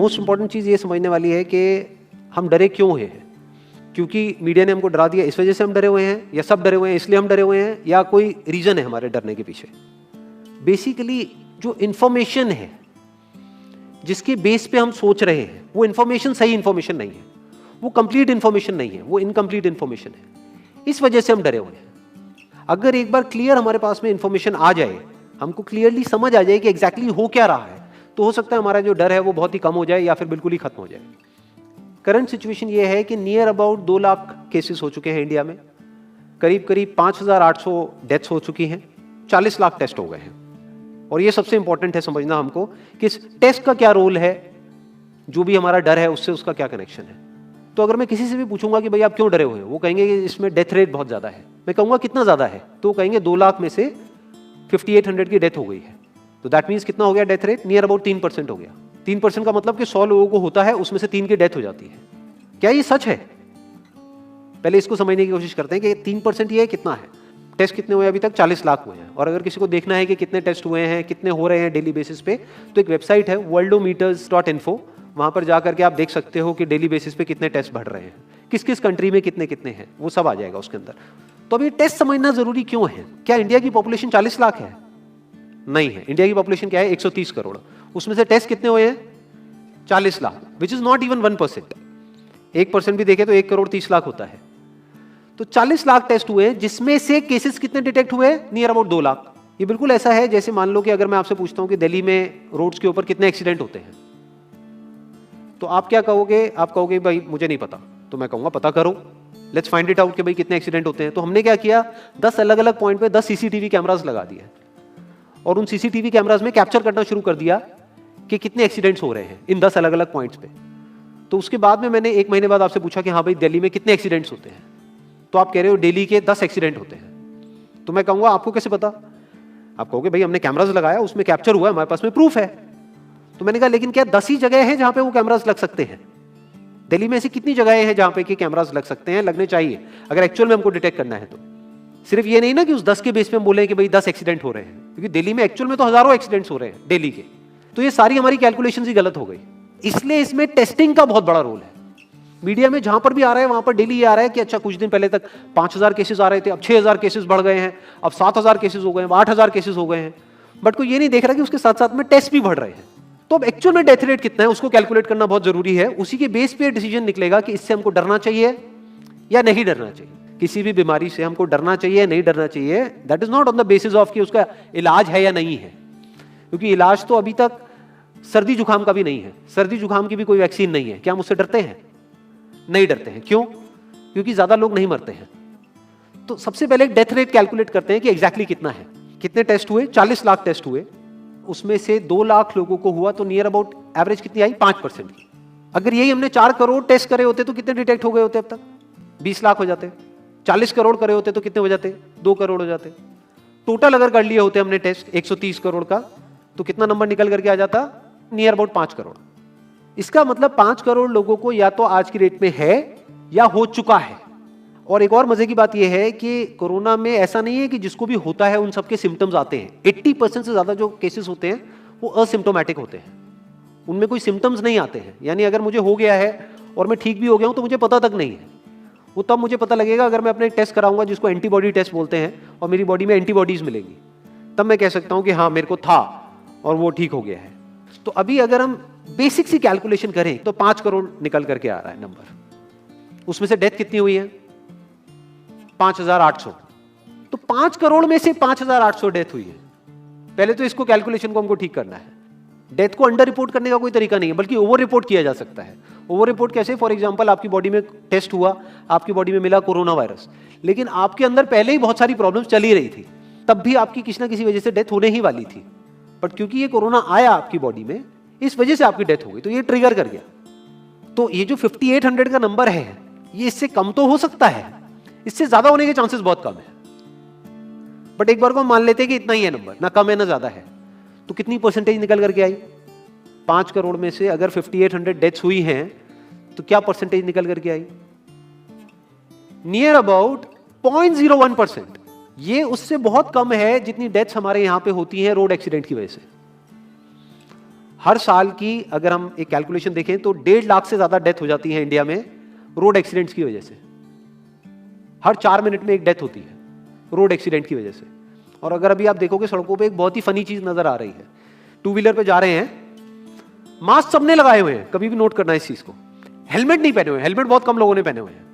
Most important चीज़ ये समझने वाली है कि हम डरे क्यों हैं। क्योंकि मीडिया ने हमको डरा दिया इस वजह से हम डरे हुए हैं, या सब डरे हुए हैं इसलिए हम डरे हुए हैं, या कोई रीज़न है हमारे डरने के पीछे। बेसिकली जो इन्फॉर्मेशन है जिसके बेस पे हम सोच रहे हैं वो इन्फॉर्मेशन सही इन्फॉर्मेशन नहीं है, वो कंप्लीट इन्फॉर्मेशन नहीं है, वो इनकम्प्लीट इन्फॉर्मेशन है। इस वजह से हम डरे हुए हैं। अगर एक बार क्लियर हमारे पास में इन्फॉर्मेशन आ जाए, हमको क्लियरली समझ आ जाए कि एग्जैक्टली हो क्या रहा है, तो हो सकता है हमारा जो डर है वो बहुत ही कम हो जाए या फिर बिल्कुल ही खत्म हो जाए। करंट सिचुएशन ये है कि नियर अबाउट 2 लाख केसेस हो चुके हैं इंडिया में, करीब करीब 5,800 डेथ्स हो चुकी हैं, 40 लाख टेस्ट हो गए हैं। और ये सबसे इंपॉर्टेंट है समझना हमको कि इस टेस्ट का क्या रोल है, जो भी हमारा डर है उससे उसका क्या कनेक्शन है। तो अगर मैं किसी से भी पूछूंगा कि भाई आप क्यों डरे हुए हो, वो कहेंगे कि इसमें डेथ रेट बहुत ज़्यादा है। मैं कहूँगा कितना ज़्यादा है, तो वो कहेंगे 2 लाख में से 5800 की डेथ हो गई है। तो दैट मीन्स कितना हो गया डेथ रेट, नियर अबाउट 3% हो गया। 3% का मतलब कि 100 लोगों को होता है, उसमें से 3 की डेथ हो जाती है। क्या ये सच है? पहले इसको समझने की कोशिश करते हैं कि 3% ये कितना है। टेस्ट कितने हुए अभी तक? 40 लाख हुए हैं। और अगर किसी को देखना है कि कितने टेस्ट हुए हैं, कितने हो रहे हैं डेली बेसिस पे, तो एक वेबसाइट है worldometers.info, वहां पर जाकर के आप देख सकते हो कि डेली बेसिस पे कितने टेस्ट बढ़ रहे हैं, किस किस कंट्री में कितने कितने हैं, वो सब आ जाएगा उसके अंदर। तो अब ये टेस्ट समझना जरूरी क्यों है? क्या इंडिया की पॉपुलेशन 40 लाख है? नहीं है। इंडिया की पॉपुलेशन क्या है? 130 करोड़। उसमें से टेस्ट कितने हुए हैं? 40 lakh, which is not even 1%। 1% भी देखे तो 1 करोड़ 30 लाख होता है। तो 40 लाख टेस्ट हुए, जिसमें से केसेस कितने डिटेक्ट हुए? Near about 2 lakh. ये बिल्कुल ऐसा है जैसे मान लो कि अगर मैं आपसे पूछता हूं कि दिल्ली में रोड्स के ऊपर कितने एक्सीडेंट होते हैं, तो आप क्या कहोगे? आप कहोगे भाई मुझे नहीं पता। तो मैं कहूंगा पता करो, लेट्स फाइंड इट आउट कि भाई कितने एक्सीडेंट होते हैं। तो हमने क्या किया, 10 अलग अलग पॉइंट पे 10 सीसीटीवी कैमरास लगा दिए और उन सीसीटीवी कैमरास में कैप्चर करना शुरू कर दिया कि कितने एक्सीडेंट्स हो रहे हैं इन 10 अलग अलग पॉइंट्स पे। तो उसके बाद में मैंने 1 महीने बाद आपसे पूछा कि हाँ भाई दिल्ली में कितने एक्सीडेंट्स होते हैं, तो आप कह रहे हो दिल्ली के 10 एक्सीडेंट होते हैं। तो मैं कहूंगा आपको कैसे पता? आप कहोगे भाई हमने कैमरास लगाया, उसमें कैप्चर हुआ, हमारे पास में प्रूफ है। तो मैंने कहा लेकिन क्या 10 ही जगह है जहां पे वो कैमरास लग सकते हैं? दिल्ली में ऐसी कितनी जगहें हैं जहां पे कि कैमरास लग सकते हैं, लगने चाहिए अगर एक्चुअल में हमको डिटेक्ट करना है। तो सिर्फ ये नहीं ना कि उस 10 के बेस पे हम बोले कि भाई 10 एक्सीडेंट हो रहे हैं, क्योंकि दिल्ली में एक्चुअल में तो हजारों एक्सीडेंट्स हो रहे हैं डेली के। तो ये सारी हमारी कैलकुलेशंस ही गलत हो गई। इसलिए इसमें टेस्टिंग का बहुत बड़ा रोल है। मीडिया में जहां पर भी आ रहा है वहां पर डेली ये आ रहा है कि अच्छा कुछ दिन पहले तक 5,000 केसेस आ रहे थे, अब 6,000 केसेस बढ़ गए हैं, अब 7,000 केसेस हो गए हैं, 8,000 केसेस हो गए हैं। बट कोई ये नहीं देख रहा कि उसके साथ साथ में टेस्ट भी बढ़ रहे हैं। तो अब एक्चुअल में डेथ रेट कितना है उसको कैलकुलेट करना बहुत जरूरी है। उसी के बेस पे डिसीजन निकलेगा कि इससे हमको डरना चाहिए या नहीं डरना चाहिए। किसी भी बीमारी से हमको डरना चाहिए या नहीं डरना चाहिए, that is not on the basis of कि उसका इलाज है या नहीं है, क्योंकि इलाज तो अभी तक सर्दी जुकाम का भी नहीं है, सर्दी जुकाम की भी कोई वैक्सीन नहीं है। क्या हम उससे डरते हैं? नहीं डरते हैं। क्यों? क्योंकि ज्यादा लोग नहीं मरते हैं। तो सबसे पहले डेथ रेट कैलकुलेट करते हैं कि एग्जैक्टली कितना है। कितने टेस्ट हुए? 40 लाख टेस्ट हुए, उसमें से 2 लाख लोगों को हुआ, तो नियर अबाउट एवरेज कितनी आई? 5% की। अगर यही हमने 4 करोड़ टेस्ट करे होते तो कितने डिटेक्ट हो गए होते अब तक? 20 लाख हो जाते। 40 करोड़ करे होते तो कितने हो जाते? 2 करोड़ हो जाते। टोटल अगर कर लिए होते हमने टेस्ट 130 करोड़ का, तो कितना नंबर निकल करके आ जाता? Near about 5 crore. इसका मतलब 5 करोड़ लोगों को या तो आज की डेट में है या हो चुका है। और एक और मजे की बात यह है कि कोरोना में ऐसा नहीं है कि जिसको भी होता है उन सबके सिम्टम्स आते हैं। 80% से ज्यादा जो केसेस होते हैं वो असिम्टोमेटिक होते हैं, उनमें कोई सिम्टम्स नहीं आते हैं। यानी अगर मुझे हो गया है और मैं ठीक भी हो गया हूं तो मुझे पता तक नहीं है। वो तब मुझे पता लगेगा अगर मैं अपने टेस्ट कराऊंगा जिसको एंटीबॉडी टेस्ट बोलते हैं, और मेरी बॉडी में एंटीबॉडीज मिलेंगी, तब मैं कह सकता हूं कि हाँ मेरे को था और वो ठीक हो गया है। तो अभी अगर हम बेसिक सी कैलकुलेशन करें तो 5 करोड़ निकल करके आ रहा है नंबर। उसमें से डेथ कितनी हुई है? 5,800। तो 5 करोड़ में से 5,800 डेथ हुई है। पहले तो इसको कैलकुलेशन को हमको ठीक करना है। डेथ को अंडर रिपोर्ट करने का कोई तरीका नहीं है, बल्कि ओवर रिपोर्ट किया जा सकता है। ओवर रिपोर्ट कैसे? फॉर एग्जांपल आपकी बॉडी में टेस्ट हुआ, आपकी बॉडी में मिला कोरोना वायरस, लेकिन आपके अंदर पहले ही बहुत सारी प्रॉब्लम्स चली रही थी, तब भी आपकी किसी ना किसी वजह से डेथ होने ही वाली थी। बट क्योंकि ये कोरोना आया आपकी बॉडी में, इस वजह से आपकी डेथ हो गई, तो ये ट्रिगर कर गया। तो ये जो 5800 का नंबर है, ये इससे कम तो हो सकता है, इससे ज्यादा होने के चांसेस बहुत कम है। बट एक बार को हम मान लेते हैं कि इतना ही है नंबर, ना कम है ना ज्यादा है, तो कितनी परसेंटेज निकल करके आई? 5 करोड़ में से अगर 5800 डेथ्स हुई हैं तो क्या परसेंटेज निकल करके आई? Near about 0.01%। ये उससे बहुत कम है जितनी डेथ्स हमारे यहां पे होती हैं रोड एक्सीडेंट की वजह से। हर साल की अगर हम एक कैलकुलेशन देखें तो 1.5 लाख से ज्यादा डेथ हो जाती है इंडिया में रोड एक्सीडेंट्स की वजह से। हर 4 मिनट में एक डेथ होती है रोड एक्सीडेंट की वजह से। और अगर अभी आप देखोगे सड़कों पे एक बहुत ही फनी चीज नजर आ रही है, टू व्हीलर पे जा रहे हैं, मास्क सबने लगाए हुए हैं, कभी भी नोट करना इस चीज को, हेलमेट नहीं पहने हुए, हेलमेट बहुत कम लोगों ने पहने हुए हैं।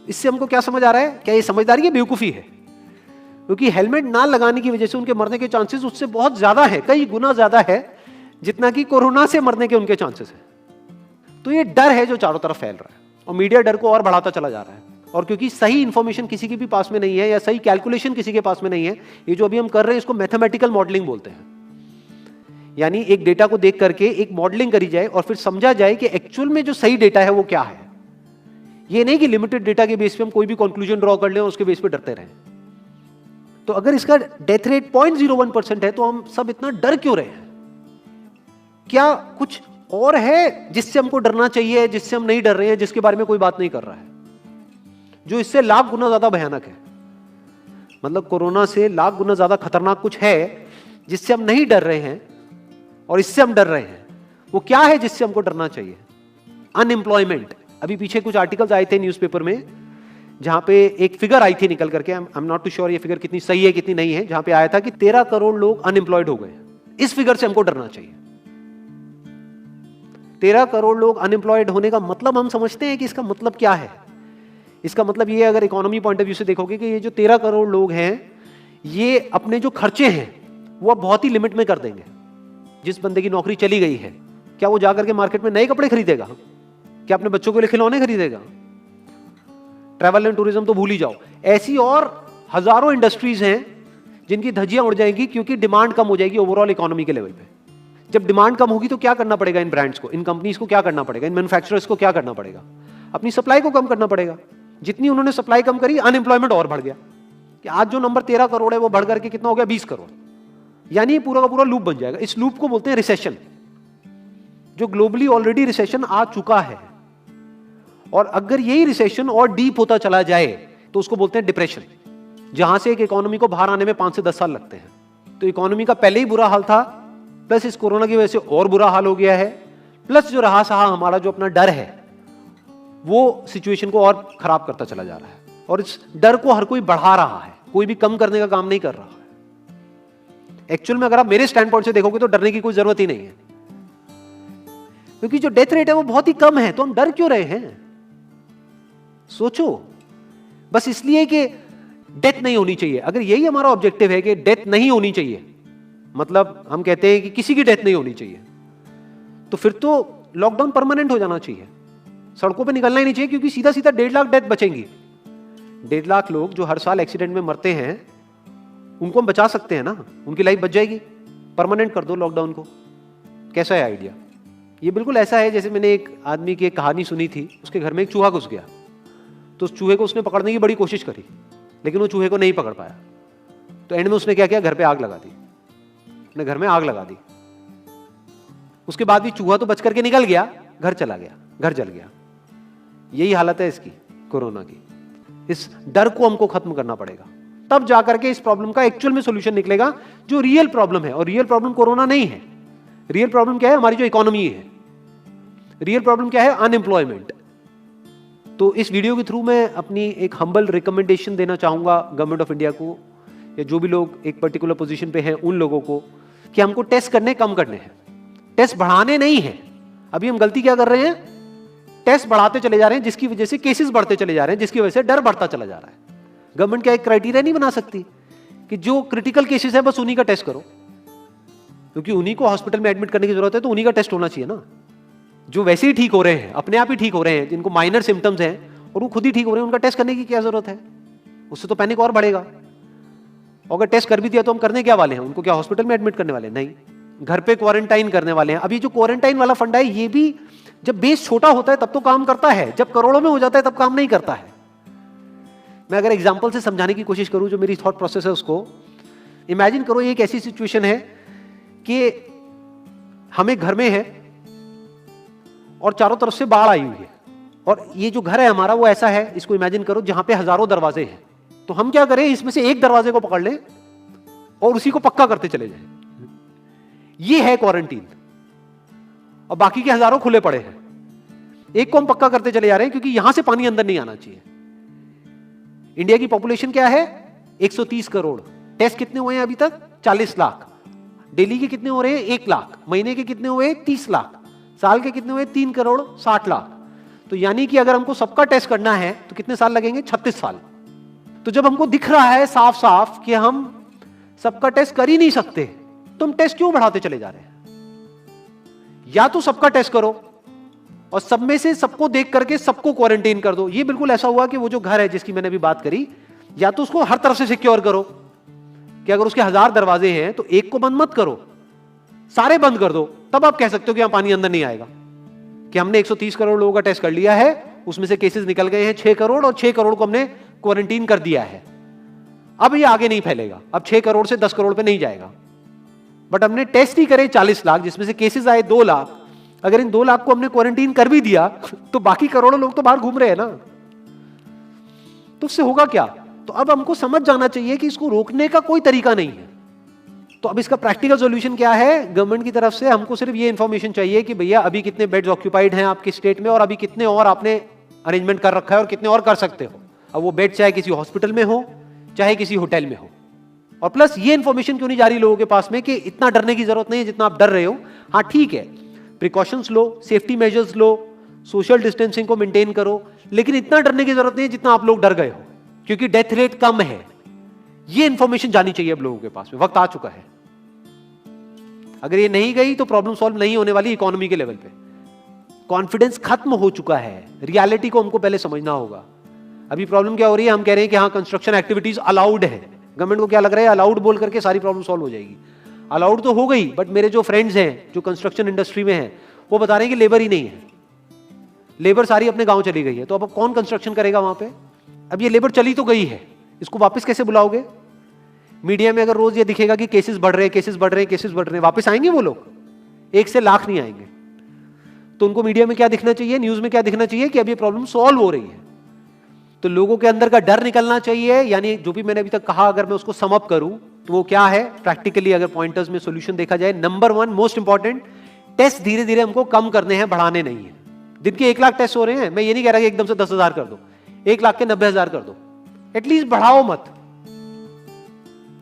इससे हमको क्या समझ आ रहा है, क्या ये समझदारी है, बेवकूफी है? क्योंकि हेलमेट ना लगाने की वजह से उनके मरने के चांसेस उससे बहुत ज्यादा है, कई गुना ज्यादा है जितना कि कोरोना से मरने के उनके चांसेस है। तो ये डर है जो चारों तरफ फैल रहा है और मीडिया डर को और बढ़ाता चला जा रहा है। और क्योंकि सही इंफॉर्मेशन किसी के भी पास में नहीं है या सही कैलकुलेशन किसी के पास में नहीं है, ये जो अभी हम कर रहे हैं इसको मैथमेटिकल मॉडलिंग बोलते हैं। यानी एक डेटा को देख करके एक मॉडलिंग करी जाए और फिर समझा जाए कि एक्चुअल में जो सही डेटा है वो क्या है। ये नहीं कि लिमिटेड डेटा के बेस पे हम कोई भी कंक्लूजन ड्रॉ कर लें और उसके बेस पे डरते रहें। तो अगर इसका डेथ रेट 0.01% है तो हम सब इतना डर क्यों रहे हैं? क्या कुछ और है जिससे हमको डरना चाहिए, जिससे हम नहीं डर रहे हैं, जिसके बारे में कोई बात नहीं कर रहा है, जो इससे लाख गुना ज्यादा भयानक है? मतलब कोरोना से लाख गुना ज्यादा खतरनाक कुछ है जिससे हम नहीं डर रहे हैं और इससे हम डर रहे हैं। वो क्या है जिससे हमको डरना चाहिए? अनएम्प्लॉयमेंट। अभी पीछे कुछ आर्टिकल्स आए थे न्यूज़पेपर में जहां पे एक फिगर आई थी निकल करके, I am not too sure ये फिगर कितनी सही है कितनी नहीं है, जहां पे आया था कि 13 करोड़ लोग अनएम्प्लॉयड हो गए। इस फिगर से हमको डरना चाहिए। 13 करोड़ लोग अनएम्प्लॉयड होने का मतलब हम समझते हैं कि इसका मतलब क्या है? इसका मतलब ये, अगर इकोनॉमी पॉइंट ऑफ व्यू से देखोगे, कि ये जो 13 करोड़ लोग हैं ये अपने जो खर्चे हैं वो बहुत ही लिमिट में कर देंगे। जिस बंदे की नौकरी चली गई है, क्या वो जाकर के मार्केट में नए कपड़े खरीदेगा? क्या अपने बच्चों के लिए खिलौने खरीदेगा? ट्रैवल एंड टूरिज्म तो भूल ही जाओ। ऐसी और हजारों इंडस्ट्रीज हैं जिनकी धज्जियां उड़ जाएंगी क्योंकि डिमांड कम हो जाएगी ओवरऑल इकोनॉमी के लेवल पे। जब डिमांड कम होगी तो क्या करना पड़ेगा इन ब्रांड्स को, इन कंपनीज को क्या करना पड़ेगा, इन मैन्युफैक्चरर्स को क्या करना पड़ेगा? अपनी सप्लाई को कम करना पड़ेगा। जितनी उन्होंने सप्लाई कम करी, अनएम्प्लॉयमेंट और बढ़ गया कि आज जो नंबर 13 करोड़ है वो बढ़ करके कितना हो गया, 20 करोड़। यानी पूरा का पूरा लूप बन जाएगा। इस लूप को बोलते हैं रिसेशन, जो ग्लोबली ऑलरेडी रिसेशन आ चुका है। और अगर यही रिसेशन और डीप होता चला जाए तो उसको बोलते हैं डिप्रेशन, जहां से एक इकोनॉमी को बाहर आने में 5 से 10 साल लगते हैं। तो इकोनॉमी का पहले ही बुरा हाल था, प्लस इस कोरोना की वजह से और बुरा हाल हो गया है, प्लस जो रहा सहा हमारा जो अपना डर है वो सिचुएशन को और खराब करता चला जा रहा है। और इस डर को हर कोई बढ़ा रहा है, कोई भी कम करने का काम नहीं कर रहा है। एक्चुअल में अगर आप मेरे स्टैंड पॉइंट से देखोगे तो डरने की कोई जरूरत ही नहीं है, क्योंकि जो डेथ रेट है वो बहुत ही कम है। तो हम डर क्यों रहे हैं? सोचो। बस इसलिए कि डेथ नहीं होनी चाहिए। अगर यही हमारा ऑब्जेक्टिव है कि डेथ नहीं होनी चाहिए, मतलब हम कहते हैं कि किसी की डेथ नहीं होनी चाहिए, तो फिर तो लॉकडाउन परमानेंट हो जाना चाहिए, सड़कों पे निकलना ही नहीं चाहिए, क्योंकि सीधा सीधा 1.5 लाख डेथ बचेंगी। 1.5 लाख लोग जो हर साल एक्सीडेंट में मरते हैं उनको हम बचा सकते हैं ना, उनकी लाइफ बच जाएगी। परमानेंट कर दो लॉकडाउन को। कैसा है आइडिया? ये बिल्कुल ऐसा है जैसे मैंने एक आदमी की एक कहानी सुनी थी। उसके घर में एक चूहा घुस गया, तो उस चूहे को उसने पकड़ने की बड़ी कोशिश करी, लेकिन वो चूहे को नहीं पकड़ पाया। तो एंड में उसने क्या किया, घर पे आग लगा दी, अपने घर में आग लगा दी। उसके बाद भी चूहा तो बच करके निकल गया, घर चला गया, घर जल गया। यही हालत है इसकी, कोरोना की। इस डर को हमको खत्म करना पड़ेगा, तब जाकर के इस प्रॉब्लम का एक्चुअल में सॉल्यूशन निकलेगा, जो रियल प्रॉब्लम है। और रियल प्रॉब्लम कोरोना नहीं है। रियल प्रॉब्लम क्या है? हमारी जो इकोनॉमी है। रियल प्रॉब्लम क्या है? अनएम्प्लॉयमेंट। तो इस वीडियो के थ्रू मैं अपनी एक हम्बल रिकमेंडेशन देना चाहूंगा गवर्नमेंट ऑफ इंडिया को, या जो भी लोग एक पर्टिकुलर पोजीशन पे हैं उन लोगों को, कि हमको टेस्ट करने कम करने हैं, टेस्ट बढ़ाने नहीं है। अभी हम गलती क्या कर रहे हैं? टेस्ट बढ़ाते चले जा रहे हैं, जिसकी वजह से केसेस बढ़ते चले जा रहे हैं, जिसकी वजह से डर बढ़ता चला जा रहा है। गवर्नमेंट क्या एक क्राइटेरिया नहीं बना सकती कि जो क्रिटिकल केसेस है बस उन्हीं का टेस्ट करो, क्योंकि उन्हीं को हॉस्पिटल में एडमिट करने की जरूरत है, तो उन्हीं का टेस्ट होना चाहिए ना। जो वैसे ही ठीक हो रहे हैं, अपने आप ही ठीक हो रहे हैं, जिनको माइनर सिम्टम्स हैं और वो खुद ही ठीक हो रहे हैं, उनका टेस्ट करने की क्या जरूरत है? उससे तो पैनिक और बढ़ेगा। और अगर टेस्ट कर भी दिया तो हम करने क्या वाले हैं? उनको क्या हॉस्पिटल में एडमिट करने वाले हैं? नहीं, घर पे क्वारंटाइन करने वाले हैं। अभी जो क्वारंटाइन वाला फंडा है, ये भी जब बेस छोटा होता है तब तो काम करता है, जब करोड़ों में हो जाता है तब काम नहीं करता है। मैं अगर एग्जांपल से समझाने की कोशिश करूं जो मेरी थॉट प्रोसेस है उसको, इमेजिन करो एक ऐसी सिचुएशन है कि हम एक घर में है और चारों तरफ से बाढ़ आई हुई है, और ये जो घर है हमारा वो ऐसा है, इसको इमेजिन करो जहां पे हजारों दरवाजे हैं। तो हम क्या करें, इसमें से एक दरवाजे को पकड़ लें और उसी को पक्का करते चले जाएं। ये है क्वारंटीन, और बाकी के हजारों खुले पड़े हैं। एक को हम पक्का करते चले जा रहे हैं क्योंकि यहां से पानी अंदर नहीं आना चाहिए। इंडिया की पॉपुलेशन क्या है? 130 करोड़। टेस्ट कितने हुए हैं अभी तक? 40 लाख। दिल्ली के कितने हो रहे हैं? 1 लाख। महीने के कितने हुए? 30 लाख। साल के कितने हुए? 3 करोड़ 60 लाख। तो यानी कि अगर हमको सबका टेस्ट करना है तो कितने साल लगेंगे? 36 साल। तो जब हमको दिख रहा है साफ साफ कि हम सबका टेस्ट कर ही नहीं सकते, तो हम टेस्ट क्यों बढ़ाते चले जा रहे हैं? या तो सबका टेस्ट करो और सब में से सबको देख करके सबको क्वारंटाइन कर दो। ये बिल्कुल ऐसा हुआ कि वो जो घर है जिसकी मैंने अभी बात करी, या तो उसको हर तरफ से सिक्योर करो कि अगर उसके 1000 दरवाजे हैं तो एक को बंद मत करो, सारे बंद कर दो। तब आप कह सकते हो कि यहां पानी अंदर नहीं आएगा, कि हमने 130 करोड़ लोगों का टेस्ट कर लिया है, उसमें से केसेस निकल गए हैं 6 करोड़ और 6 करोड़ को हमने क्वारंटीन कर दिया है। अब ये आगे नहीं फैलेगा, अब 6 करोड़ से 10 करोड़ पे नहीं जाएगा। बट हमने टेस्ट ही करे 40 लाख, जिसमें से केसेस आए 2 लाख। अगर इन 2 लाख को हमने क्वारंटीन कर भी दिया तो बाकी करोड़ों लोग तो बाहर घूम रहे हैं ना, तो उससे होगा क्या? तो अब हमको समझ जाना चाहिए कि इसको रोकने का कोई तरीका नहीं है। तो अब इसका प्रैक्टिकल सॉल्यूशन क्या है? गवर्नमेंट की तरफ से हमको सिर्फ ये इंफॉर्मेशन चाहिए कि भैया अभी कितने बेड्स ऑक्यूपाइड हैं आपके स्टेट में, और अभी कितने और आपने अरेंजमेंट कर रखा है और कितने और कर सकते हो। अब वो बेड चाहे किसी हॉस्पिटल में हो चाहे किसी होटल में हो। और प्लस ये इंफॉर्मेशन क्यों नहीं जा रही लोगों के पास में कि इतना डरने की जरूरत नहीं है जितना आप डर रहे हो। हाँ ठीक है, प्रिकॉशंस लो, सेफ्टी मेजर्स लो, सोशल डिस्टेंसिंग को मेंटेन करो, लेकिन इतना डरने की जरूरत नहीं है जितना आप लोग डर गए हो, क्योंकि डेथ रेट कम है। ये इंफॉर्मेशन जानी चाहिए अब लोगों के पास में, वक्त आ चुका है। अगर ये नहीं गई तो प्रॉब्लम सॉल्व नहीं होने वाली इकोनॉमी के लेवल पे। कॉन्फिडेंस खत्म हो चुका है, रियलिटी को हमको पहले समझना होगा। अभी प्रॉब्लम क्या हो रही है? हम कह रहे हैं कि हाँ कंस्ट्रक्शन एक्टिविटीज अलाउड है। गवर्नमेंट को क्या लग रहा है? अलाउड बोल करके सारी प्रॉब्लम सॉल्व हो जाएगी। अलाउड तो हो गई, बट मेरे जो फ्रेंड्स हैं जो कंस्ट्रक्शन इंडस्ट्री में हैं वो बता रहे हैं कि लेबर ही नहीं है, लेबर सारी अपने गांव चली गई है। तो अब कौन कंस्ट्रक्शन करेगा वहां पे? अब ये लेबर चली तो गई है, इसको वापस कैसे बुलाओगे? मीडिया में अगर रोज ये दिखेगा कि केसेस बढ़ रहे हैं, केसेस बढ़ रहे हैं, केसेस बढ़ रहे हैं, वापस आएंगे वो लोग? 1 से लाख नहीं आएंगे। तो उनको मीडिया में क्या दिखना चाहिए, न्यूज में क्या दिखना चाहिए? कि अब ये प्रॉब्लम सॉल्व हो रही है। तो लोगों के अंदर का डर निकलना चाहिए। यानी जो भी मैंने अभी तक कहा, अगर मैं उसको सम अप करूं तो वो क्या है प्रैक्टिकली, अगर पॉइंटर्स में सॉल्यूशन देखा जाए। नंबर 1 मोस्ट इंपॉर्टेंट, टेस्ट धीरे धीरे हमको कम करने हैं, बढ़ाने नहीं है। दिन के 1 लाख टेस्ट हो रहे हैं, मैं ये नहीं कह रहा कि एकदम से 10,000 कर दो, 1 लाख के 90,000 कर दो, एटलीस्ट बढ़ाओ मत।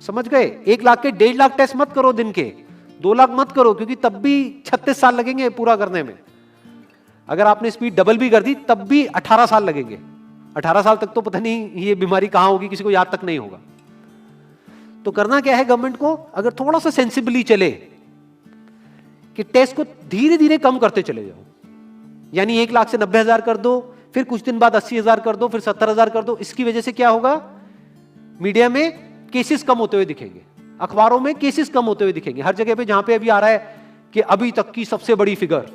समझ गए? 1 लाख के 1.5 लाख टेस्ट मत करो दिन के, 2 लाख मत करो, क्योंकि तब भी 36 साल लगेंगे पूरा करने में। अगर आपने स्पीड डबल भी कर दी तब भी 18 साल लगेंगे। 18 साल तक तो पता नहीं ये बीमारी कहां होगी, किसी को याद तक नहीं होगा। तो करना क्या है गवर्नमेंट को? अगर थोड़ा सा सेंसिबली चले कि टेस्ट को धीरे धीरे कम करते चले जाओ, यानी 1 लाख से 90,000 कर दो, फिर कुछ दिन बाद 80,000 कर दो, फिर 70,000 कर दो। इसकी वजह से क्या होगा? मीडिया में केसेस कम होते हुए दिखेंगे, अखबारों में केसेस कम होते हुए दिखेंगे। हर जगह पे जहां पे अभी आ रहा है कि अभी तक की सबसे बड़ी फिगर,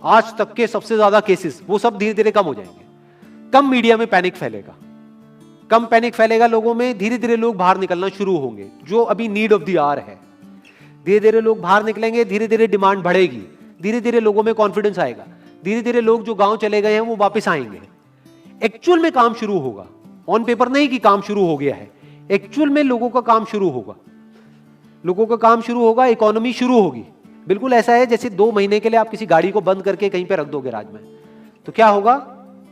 आज तक के सबसे ज्यादा केसेस, वो सब धीरे धीरे कम हो जाएंगे। कम मीडिया में पैनिक फैलेगा, कम पैनिक फैलेगा लोगों में, धीरे धीरे लोग बाहर निकलना शुरू होंगे, जो अभी नीड ऑफ द आवर है। धीरे धीरे लोग बाहर निकलेंगे, धीरे धीरे डिमांड बढ़ेगी, धीरे धीरे लोगों में कॉन्फिडेंस आएगा, धीरे धीरे लोग जो गांव चले गए हैं वो वापस आएंगे। एक्चुअल में काम शुरू होगा, ऑन पेपर नहीं कि काम शुरू हो गया है, एक्चुअल में लोगों का काम शुरू होगा। लोगों का काम शुरू होगा, इकोनॉमी शुरू होगी। बिल्कुल ऐसा है जैसे 2 महीने के लिए आप किसी गाड़ी को बंद करके कहीं पे रख दोगे राज में, तो क्या होगा?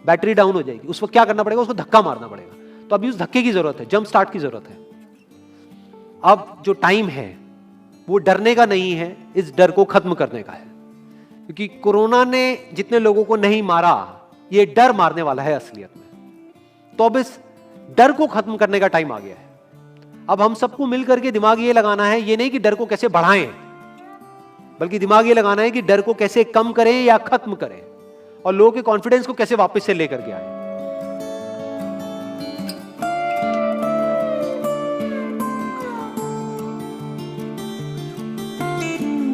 बैटरी डाउन हो जाएगी। उस वक्त क्या करना पड़ेगा? उसको धक्का मारना पड़ेगा। तो अभी उस धक्के की जरूरत है, जंप स्टार्ट की जरूरत है। अब जो टाइम है वो डरने का नहीं है, इस डर को खत्म करने का है। क्योंकि कोरोना ने जितने लोगों को नहीं मारा, ये डर मारने वाला है असलियत में। तो अब इस डर को खत्म करने का टाइम आ गया है। अब हम सबको मिलकर के दिमाग ये लगाना है, ये नहीं कि डर को कैसे बढ़ाएं, बल्कि दिमाग ये लगाना है कि डर को कैसे कम करें या खत्म करें, और लोगों के कॉन्फिडेंस को कैसे वापस से लेकर के आए।